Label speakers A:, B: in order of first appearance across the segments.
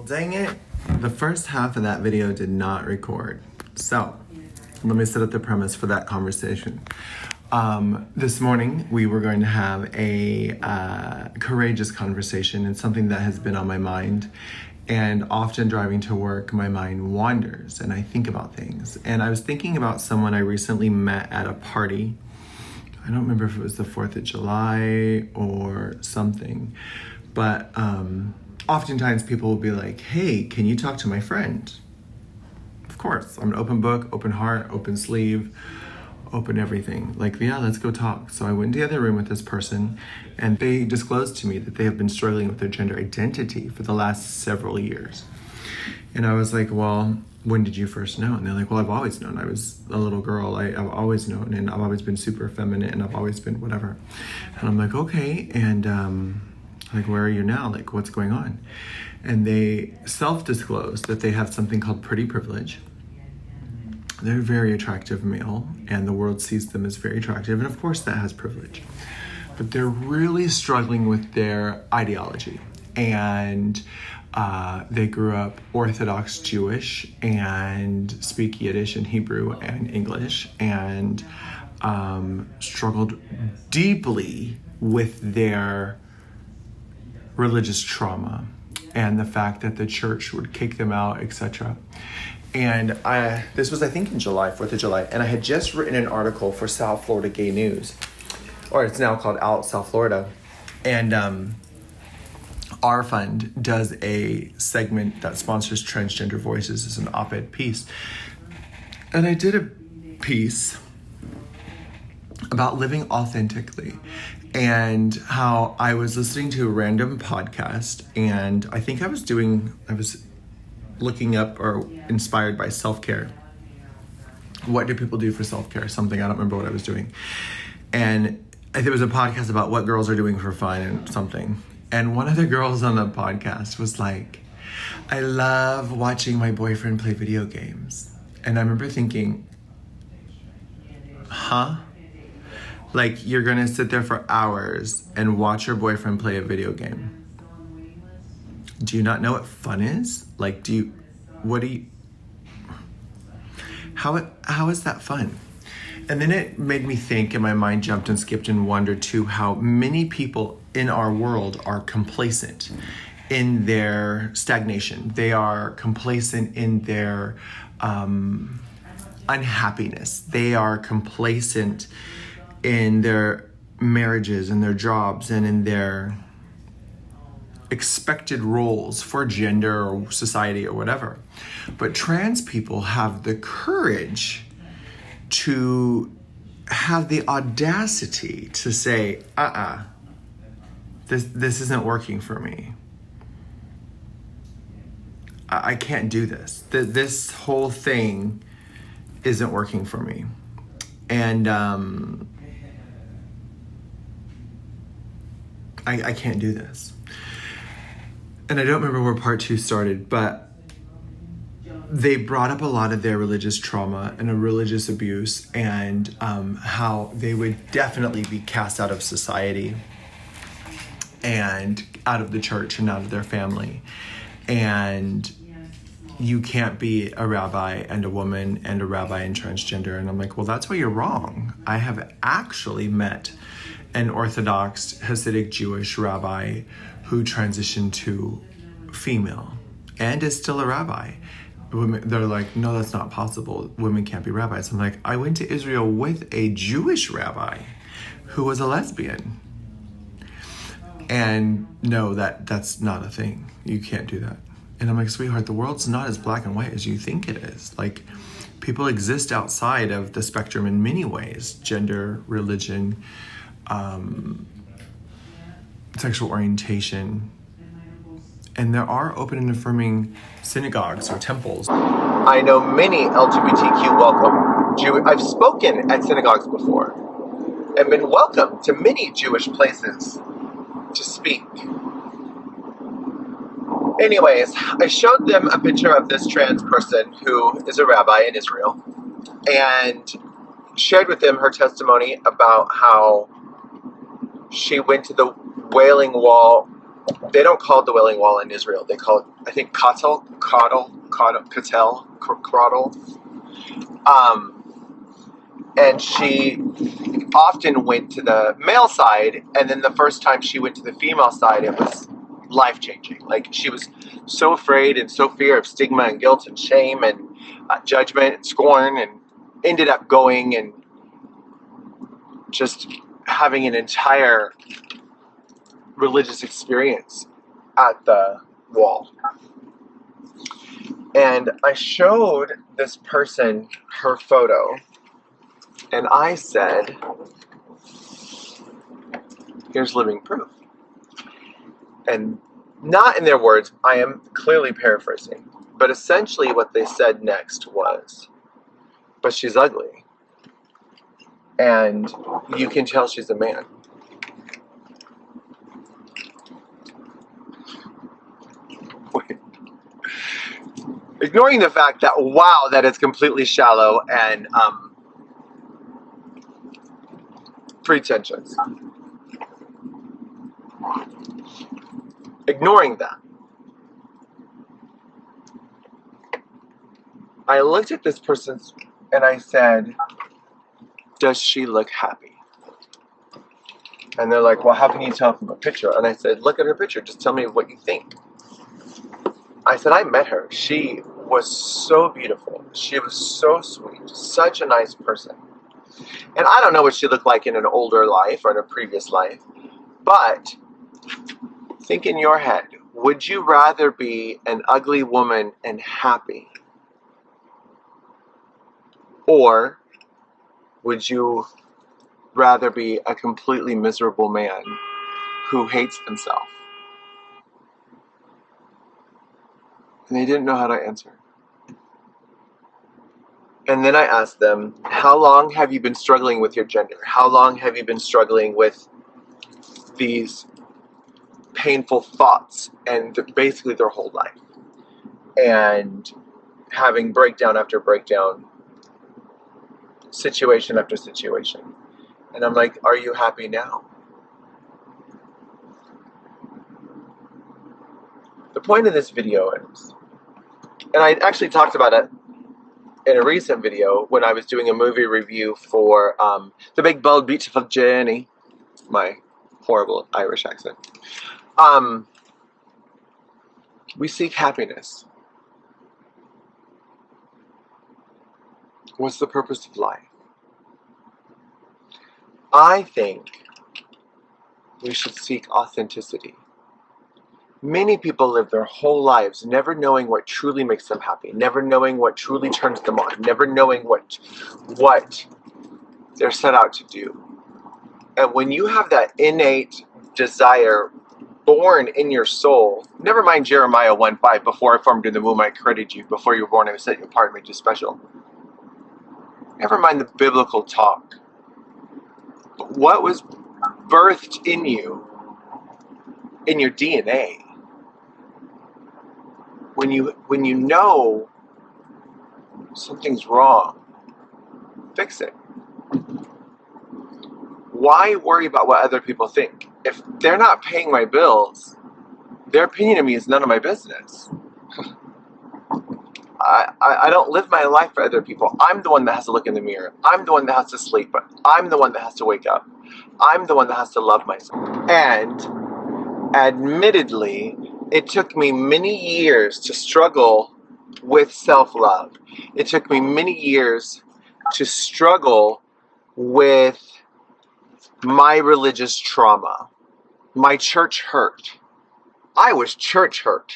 A: Dang it, the first half of that video did not record. So, let me set up the premise for that conversation. This morning, we were going to have a courageous conversation and something that has been on my mind. And often driving to work, my mind wanders and I think about things. And I was thinking about someone I recently met at a party. I don't remember if it was the 4th of July or something, but oftentimes people will be like, hey, can you talk to my friend? Of course, I'm an open book, open heart, open sleeve, open everything. Like, yeah, let's go talk. So I went into the other room with this person and they disclosed to me that they have been struggling with their gender identity for the last several years. And I was like, well, when did you first know? And they're like, well, I've always known. I was a little girl. I've always known, and I've always been super effeminate, and I've always been whatever. And I'm like, okay. And like, where are you now? Like, what's going on? And they self-disclosed that they have something called pretty privilege. They're very attractive male, and the world sees them as very attractive. And of course that has privilege, but they're really struggling with their ideology. And they grew up Orthodox Jewish and speak Yiddish and Hebrew and English, and struggled deeply with their religious trauma and the fact that the church would kick them out, etc. And this was, I think, in July, 4th of July, and I had just written an article for South Florida Gay News, or it's now called Out South Florida. And our fund does a segment that sponsors transgender voices as an op-ed piece. And I did a piece about living authentically and how I was listening to a random podcast, and I think I was looking up or inspired by self-care. What do people do for self-care? Something, I don't remember what I was doing. And I think it was a podcast about what girls are doing for fun and something. And one of the girls on the podcast was like, I love watching my boyfriend play video games. And I remember thinking, huh? Like, you're gonna sit there for hours and watch your boyfriend play a video game? Do you not know what fun is? Like, how is that fun? And then it made me think, and my mind jumped and skipped and wondered to how many people in our world are complacent in their stagnation. They are complacent in their unhappiness. They are complacent in their marriages and their jobs and in their expected roles for gender or society or whatever. But trans people have the courage to have the audacity to say, this isn't working for me. I can't do this. This whole thing isn't working for me. And I can't do this. And I don't remember where part 2 started, but they brought up a lot of their religious trauma and a religious abuse, and how they would definitely be cast out of society and out of the church and out of their family. And you can't be a rabbi and a woman and a rabbi and transgender. And I'm like, well, that's where you're wrong. I have actually met an Orthodox Hasidic Jewish rabbi who transitioned to female and is still a rabbi. Women, they're like, no, that's not possible. Women can't be rabbis. I'm like, I went to Israel with a Jewish rabbi who was a lesbian. And no, that's not a thing. You can't do that. And I'm like, sweetheart, the world's not as black and white as you think it is. Like, people exist outside of the spectrum in many ways: gender, religion, sexual orientation. And there are open and affirming synagogues or temples. I know many LGBTQ welcome I've spoken at synagogues before and been welcomed to many Jewish places to speak. Anyways, I showed them a picture of this trans person who is a rabbi in Israel and shared with them her testimony about how she went to the Wailing Wall They don't call it the Wailing Wall in Israel. They call it, I think, Katel. And she often went to the male side, and then the first time she went to the female side, it was life-changing. Like, she was so afraid and so fear of stigma and guilt and shame and judgment and scorn, and ended up going and just having an entire religious experience at the wall. And I showed this person her photo, and I said, here's living proof. And not in their words, I am clearly paraphrasing, but essentially what they said next was, but she's ugly, and you can tell she's a man. Ignoring the fact that, wow, that is completely shallow and pretentious. Ignoring that, I looked at this person and I said, does she look happy? And they're like, well, how can you tell from a picture? And I said, look at her picture. Just tell me what you think. I said, I met her. She was so beautiful. She was so sweet. Such a nice person. And I don't know what she looked like in an older life or in a previous life, but think in your head, would you rather be an ugly woman and happy? Or would you rather be a completely miserable man who hates himself? And they didn't know how to answer. And then I asked them, how long have you been struggling with your gender? How long have you been struggling with these painful thoughts, and basically their whole life, and having breakdown after breakdown, situation after situation? And I'm like, are you happy now? The point of this video is, and I actually talked about it in a recent video when I was doing a movie review for The Big Bold Beautiful Journey, my horrible Irish accent. We seek happiness. What's the purpose of life? I think we should seek authenticity. Many people live their whole lives never knowing what truly makes them happy, never knowing what truly turns them on, never knowing what they're set out to do. And when you have that innate desire born in your soul, never mind Jeremiah 1:5, before I formed you in the womb I created you, before you were born I set you apart and made you special. Never mind the biblical talk. But what was birthed in you, in your DNA, when you know something's wrong, fix it. Why worry about what other people think? If they're not paying my bills, their opinion of me is none of my business. I don't live my life for other people. I'm the one that has to look in the mirror. I'm the one that has to sleep. I'm the one that has to wake up. I'm the one that has to love myself. And admittedly, it took me many years to struggle with self-love. It took me many years to struggle with my religious trauma, my church hurt. I was church hurt.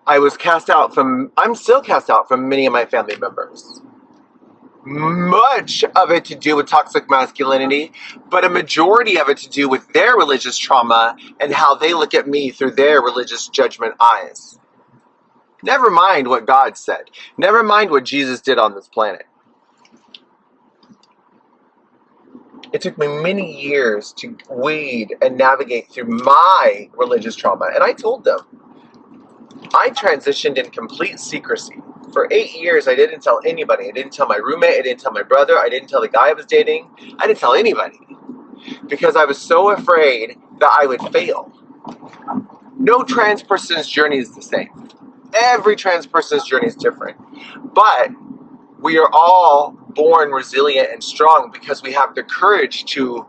A: I was cast out from, I'm still cast out from many of my family members. Much of it to do with toxic masculinity, but a majority of it to do with their religious trauma and how they look at me through their religious judgment eyes. Never mind what God said. Never mind what Jesus did on this planet. It took me many years to wade and navigate through my religious trauma. And I told them, I transitioned in complete secrecy. For 8 years, I didn't tell anybody. I didn't tell my roommate. I didn't tell my brother. I didn't tell the guy I was dating. I didn't tell anybody. Because I was so afraid that I would fail. No trans person's journey is the same. Every trans person's journey is different. But we are all born resilient and strong because we have the courage to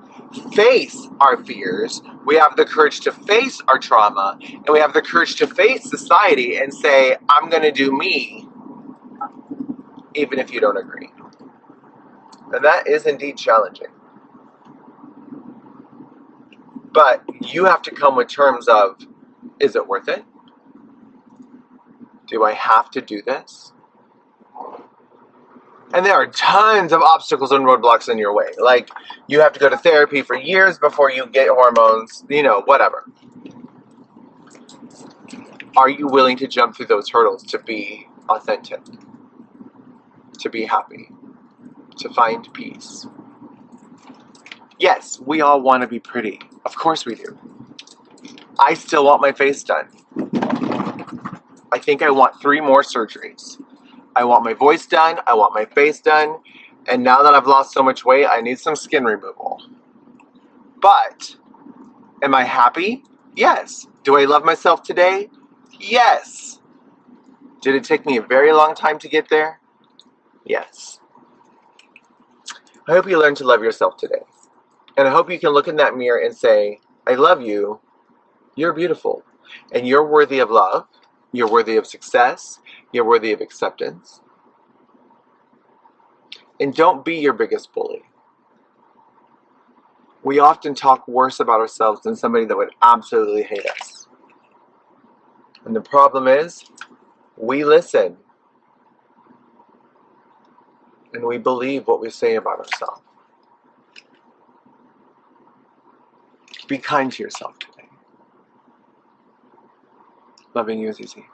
A: face our fears, we have the courage to face our trauma, and we have the courage to face society and say, I'm going to do me, even if you don't agree. And that is indeed challenging. But you have to come with terms of, is it worth it? Do I have to do this? And there are tons of obstacles and roadblocks in your way. Like, you have to go to therapy for years before you get hormones, whatever. Are you willing to jump through those hurdles to be authentic? To be happy? To find peace? Yes, we all want to be pretty. Of course we do. I still want my face done. I think I want 3 more surgeries. I want my voice done, I want my face done, and now that I've lost so much weight, I need some skin removal. But, am I happy? Yes. Do I love myself today? Yes. Did it take me a very long time to get there? Yes. I hope you learn to love yourself today. And I hope you can look in that mirror and say, I love you, you're beautiful, and you're worthy of love, you're worthy of success, you're worthy of acceptance. And don't be your biggest bully. We often talk worse about ourselves than somebody that would absolutely hate us. And the problem is, we listen. And we believe what we say about ourselves. Be kind to yourself today. Loving you is easy.